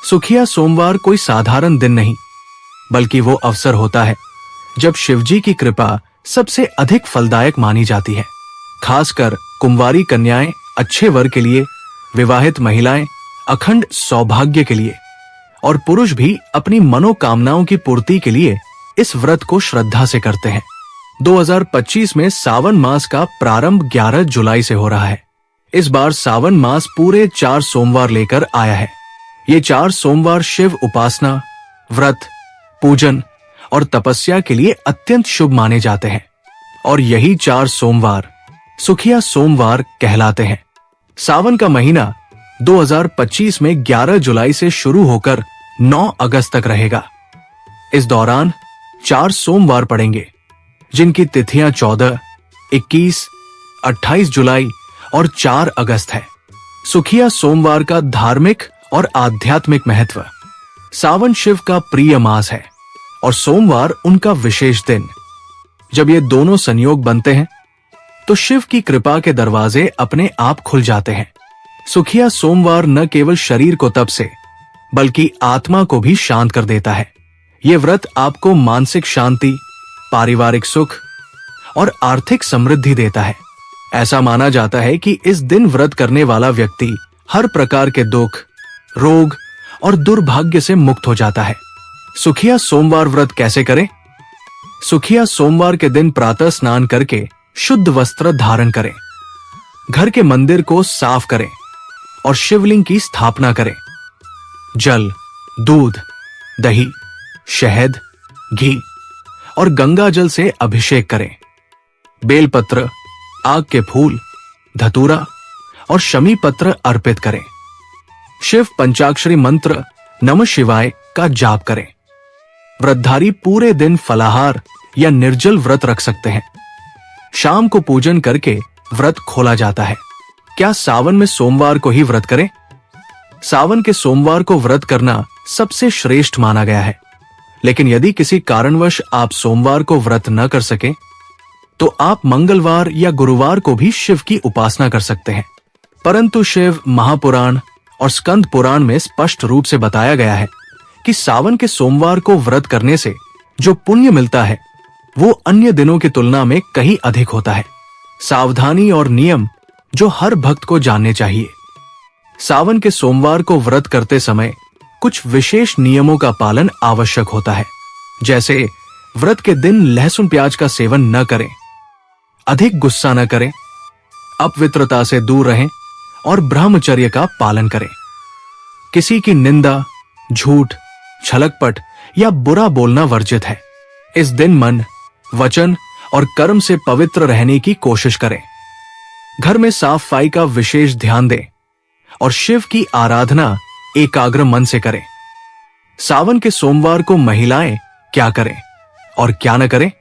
सुखिया सोमवार कोई साधारण दिन नहीं, बल्कि वो अवसर होता है जब शिवजी की कृपा सबसे अधिक फलदायक मानी जाती है। खासकर कुंवारी कन्याएं अच्छे वर के लिए, विवाहित महिलाएं अखंड सौभाग्य के लिए और पुरुष भी अपनी मनोकामनाओं की पूर्ति के लिए इस व्रत को श्रद्धा से करते हैं। 2025 में सावन मास का प्रारंभ 11 जुलाई से हो रहा है। इस बार सावन मास पूरे 4 सोमवार लेकर आया है। ये 4 सोमवार शिव उपासना, व्रत, पूजन और तपस्या के लिए अत्यंत शुभ माने जाते हैं और यही 4 सोमवार सुखिया सोमवार कहलाते हैं। सावन का महीना 2025 में 11 जुलाई से शुरू होकर 9 अगस्त तक रहेगा। इस दौरान 4 सोमवार पड़ेंगे, जिनकी तिथियां 14, 21, 28 जुलाई और 4 अगस्त है। सुखिया सोमवार का धार्मिक और आध्यात्मिक महत्व। सावन शिव का प्रिय मास है और सोमवार उनका विशेष दिन। जब ये दोनों संयोग बनते हैं तो शिव की कृपा के दरवाजे अपने आप खुल जाते हैं। सुखिया सोमवार न केवल शरीर को तप से बल्कि आत्मा को भी शांत कर देता है। ये व्रत आपको मानसिक शांति, पारिवारिक सुख और आर्थिक समृद्धि देता है। ऐसा माना जाता है कि इस दिन व्रत करने वाला व्यक्ति हर प्रकार के दुख, रोग और दुर्भाग्य से मुक्त हो जाता है। सुखिया सोमवार व्रत कैसे करें? सुखिया सोमवार के दिन प्रातः स्नान करके शुद्ध वस्त्र धारण करें, घर के मंदिर को साफ करें और शिवलिंग की स्थापना करें। जल, दूध, दही, शहद, घी और गंगा जल से अभिषेक करें। बेलपत्र, आग के फूल, धतूरा और शमी पत्र अर्पित करें। शिव पंचाक्षरी मंत्र नमः शिवाय का जाप करें। व्रतधारी पूरे दिन फलाहार या निर्जल व्रत रख सकते हैं। शाम को पूजन करके व्रत खोला जाता है। क्या सावन में सोमवार को ही व्रत करें? सावन के सोमवार को व्रत करना सबसे श्रेष्ठ माना गया है, लेकिन यदि किसी कारणवश आप सोमवार को व्रत न कर सके तो आप मंगलवार या गुरुवार को भी शिव की उपासना कर सकते हैं। परंतु शिव महापुराण और स्कंद पुराण में स्पष्ट रूप से बताया गया है कि सावन के सोमवार को व्रत करने से जो पुण्य मिलता है वो अन्य दिनों की तुलना में कहीं अधिक होता है। सावधानी और नियम जो हर भक्त को जानने चाहिए। सावन के सोमवार को व्रत करते समय कुछ विशेष नियमों का पालन आवश्यक होता है, जैसे व्रत के दिन लहसुन प्याज का सेवन न करें, अधिक गुस्सा न करें, अपवित्रता से दूर रहें और ब्रह्मचर्य का पालन करें। किसी की निंदा, झूठ, छलकपट या बुरा बोलना वर्जित है। इस दिन मन, वचन और कर्म से पवित्र रहने की कोशिश करें। घर में साफ सफाई का विशेष ध्यान दें और शिव की आराधना एकाग्र मन से करें। सावन के सोमवार को महिलाएं क्या करें और क्या न करें?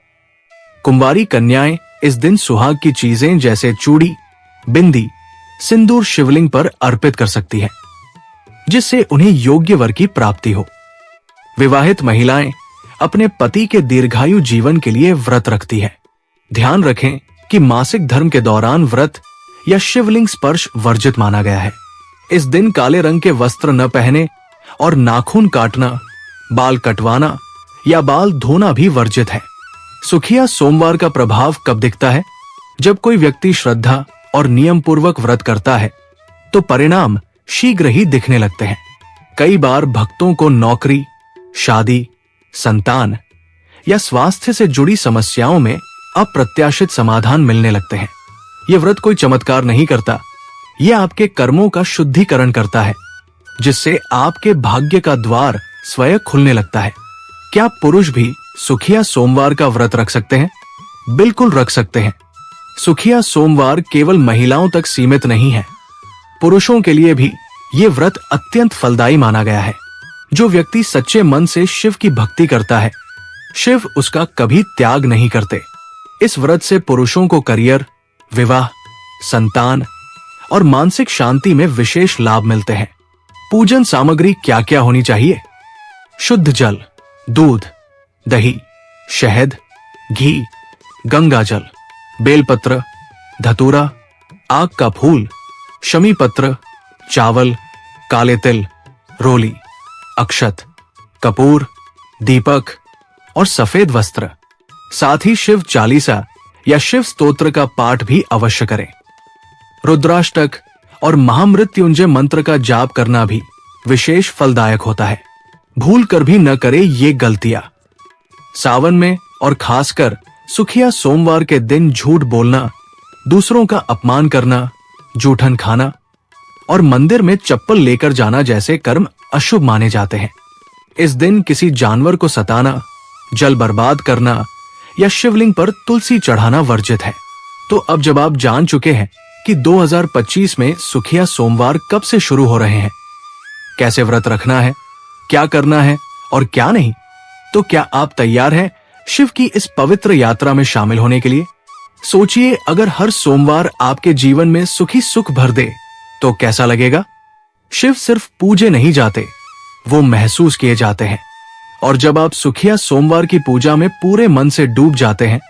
कुंवारी कन्याएं इस दिन सुहाग की चीजें जैसे चूड़ी, बिंदी, सिंदूर शिवलिंग पर अर्पित कर सकती हैं, जिससे उन्हें योग्य वर की प्राप्ति हो। विवाहित महिलाएं अपने पति के दीर्घायु जीवन के लिए व्रत रखती है। ध्यान रखें कि मासिक धर्म के दौरान व्रत या शिवलिंग स्पर्श वर्जित माना गया है। इस दिन काले रंग के वस्त्र न पहने और नाखून काटना, बाल कटवाना या बाल धोना भी वर्जित है। सुखिया सोमवार का प्रभाव कब दिखता है? जब कोई व्यक्ति श्रद्धा और नियम पूर्वक व्रत करता है तो परिणाम शीघ्र ही दिखने लगते हैं। कई बार भक्तों को नौकरी, शादी, संतान या स्वास्थ्य से जुड़ी समस्याओं में अप्रत्याशित समाधान मिलने लगते हैं। यह व्रत कोई चमत्कार नहीं करता, यह आपके कर्मों का शुद्धिकरण करता है, जिससे आपके भाग्य का द्वार स्वयं खुलने लगता है। क्या पुरुष भी सुखिया सोमवार का व्रत रख सकते हैं? बिल्कुल रख सकते हैं। सुखिया सोमवार केवल महिलाओं तक सीमित नहीं है, पुरुषों के लिए भी ये व्रत अत्यंत फलदायी माना गया है। जो व्यक्ति सच्चे मन से शिव की भक्ति करता है, शिव उसका कभी त्याग नहीं करते। इस व्रत से पुरुषों को करियर, विवाह, संतान और मानसिक शांति में विशेष लाभ मिलते हैं। पूजन सामग्री क्या क्या होनी चाहिए? शुद्ध जल, दूध, दही, शहद, घी, गंगा जल, बेलपत्र, धतूरा, आग का फूल, शमी पत्र, चावल, काले तिल, रोली, अक्षत, कपूर, दीपक और सफेद वस्त्र। साथ ही शिव चालीसा या शिव स्तोत्र का पाठ भी अवश्य करें। रुद्राष्टक और महामृत्युंजय मंत्र का जाप करना भी विशेष फलदायक होता है। भूल कर भी न करें ये गलतियां। सावन में और खासकर सुखिया सोमवार के दिन झूठ बोलना, दूसरों का अपमान करना, जूठन खाना और मंदिर में चप्पल लेकर जाना जैसे कर्म अशुभ माने जाते हैं। इस दिन किसी जानवर को सताना, जल बर्बाद करना या शिवलिंग पर तुलसी चढ़ाना वर्जित है। तो अब जब आप जान चुके हैं कि 2025 में सुखिया सोमवार कब से शुरू हो रहे हैं, कैसे व्रत रखना है, क्या करना है और क्या नहीं, तो क्या आप तैयार हैं शिव की इस पवित्र यात्रा में शामिल होने के लिए? सोचिए, अगर हर सोमवार आपके जीवन में सुखी सुख भर दे तो कैसा लगेगा? शिव सिर्फ पूजे नहीं जाते, वो महसूस किए जाते हैं। और जब आप सुखिया सोमवार की पूजा में पूरे मन से डूब जाते हैं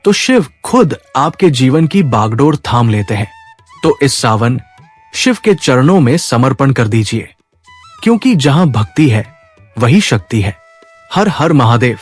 तो शिव खुद आपके जीवन की बागडोर थाम लेते हैं। तो इस सावन शिव के चरणों में समर्पण कर दीजिए, क्योंकि जहां भक्ति है वही शक्ति है। हर हर महादेव।